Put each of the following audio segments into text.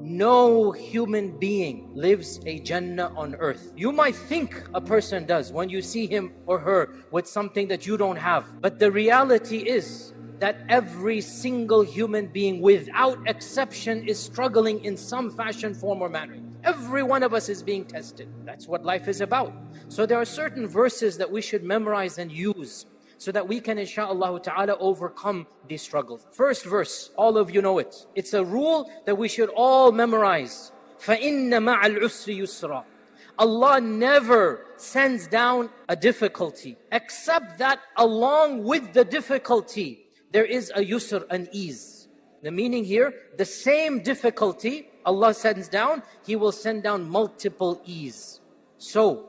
No human being lives a Jannah on earth. You might think a person does when you see him or her with something that you don't have. But the reality is that every single human being without exception is struggling in some fashion, form or manner. Every one of us is being tested. That's what life is about. So there are certain verses that we should memorize and use so that we can, insha'Allah ta'ala, overcome these struggles. First verse, all of you know it. It's a rule that we should all memorize. فَإِنَّ مَعَ الْعُسْرِ يُسْرًا. Allah never sends down a difficulty, except that along with the difficulty, there is a yusr, an ease. The meaning here, the same difficulty Allah sends down, He will send down multiple ease. So,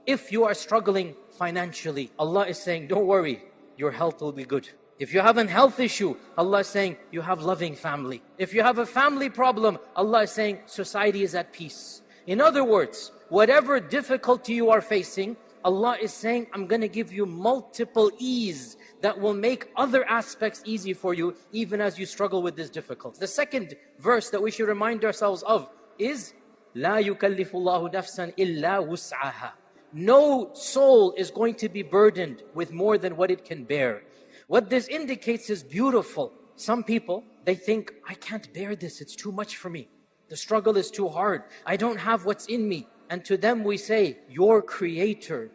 if you are struggling financially, Allah is saying, don't worry, your health will be good. If you have a health issue, Allah is saying, you have loving family. If you have a family problem, Allah is saying, society is at peace. In other words, whatever difficulty you are facing, Allah is saying, I'm going to give you multiple ease that will make other aspects easy for you, even as you struggle with this difficulty. The second verse that we should remind ourselves of is, لا يكلف الله نفسا إلا وسعها. No soul is going to be burdened with more than what it can bear. What this indicates is beautiful. Some people, they think, I can't bear this, it's too much for me. The struggle is too hard. I don't have what's in me. And to them we say, your Creator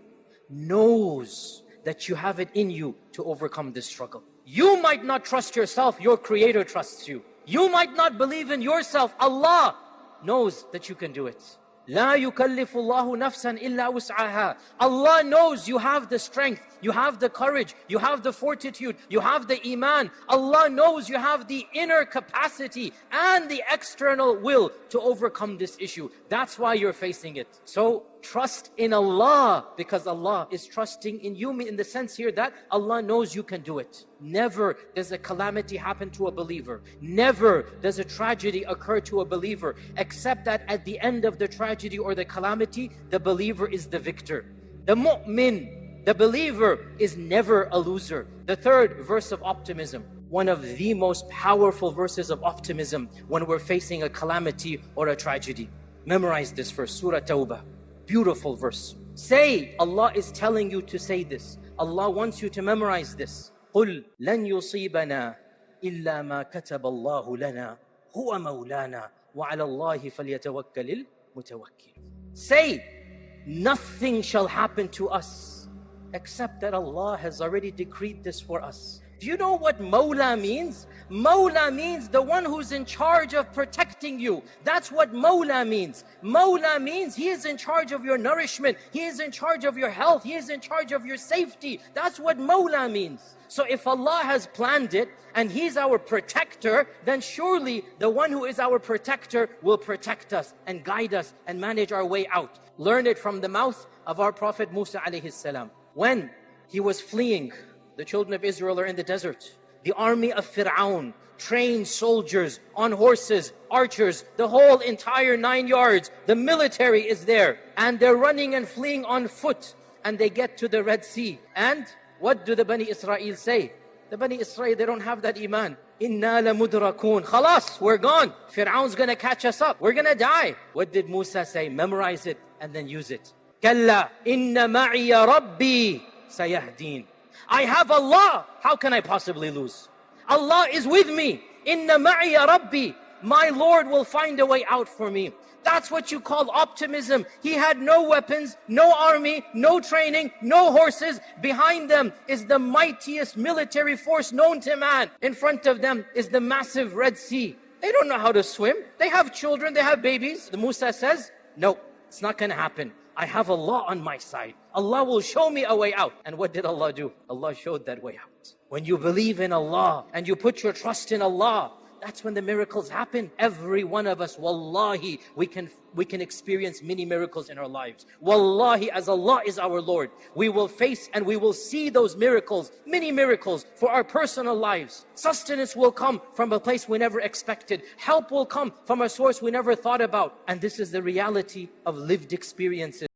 knows that you have it in you to overcome this struggle. You might not trust yourself, your Creator trusts you. You might not believe in yourself, Allah knows that you can do it. لا يكلف الله نفسا إلا وسعها. Allah knows you have the strength, you have the courage, you have the fortitude, you have the iman. Allah knows you have the inner capacity and the external will to overcome this issue. That's why you're facing it. So trust in Allah, because Allah is trusting in you, in the sense here that Allah knows you can do it. Never does a calamity happen to a believer. Never does a tragedy occur to a believer, except that at the end of the tragedy or the calamity, the believer is the victor. The mu'min, the believer, is never a loser. The third verse of optimism, one of the most powerful verses of optimism when we're facing a calamity or a tragedy. Memorize this verse, Surah Tawbah. Beautiful verse. Say, Allah is telling you to say this. Allah wants you to memorize this. قُلْ لَنْ يُصِيبَنَا إِلَّا مَا كَتَبَ اللَّهُ لَنَا هُوَ مَوْلَانَا وَعَلَى اللَّهِ فَلْيَتَوَكَّلِ الْمُتَوَكِّلُونَ. Say, nothing shall happen to us except that Allah has already decreed this for us. Do you know what Mawla means? Mawla means the one who's in charge of protecting you. That's what Mawla means. Mawla means He is in charge of your nourishment. He is in charge of your health. He is in charge of your safety. That's what Mawla means. So if Allah has planned it and He's our protector, then surely the one who is our protector will protect us and guide us and manage our way out. Learn it from the mouth of our Prophet Musa alayhi salam. When he was fleeing, the children of Israel are in the desert. The army of Fir'aun, trained soldiers on horses, archers, the whole entire 9 yards. The military is there. And they're running and fleeing on foot. And they get to the Red Sea. And what do the Bani Israel say? The Bani Israel, they don't have that iman. Inna lamudrakun. Khalas, we're gone. Fir'aun's gonna catch us up. We're gonna die. What did Musa say? Memorize it and then use it. Kalla inna ma'iya rabbi sayahdeen. I have Allah. How can I possibly lose? Allah is with me. Inna ma'iya rabbi. My Lord will find a way out for me. That's what you call optimism. He had no weapons, no army, no training, no horses. Behind them is the mightiest military force known to man. In front of them is the massive Red Sea. They don't know how to swim. They have children, they have babies. The Musa says, no, it's not going to happen. I have Allah on my side. Allah will show me a way out. And what did Allah do? Allah showed that way out. When you believe in Allah and you put your trust in Allah, that's when the miracles happen. Every one of us, wallahi, we can experience many miracles in our lives. Wallahi, as Allah is our Lord, we will face and we will see those miracles, many miracles for our personal lives. Sustenance will come from a place we never expected. Help will come from a source we never thought about. And this is the reality of lived experiences.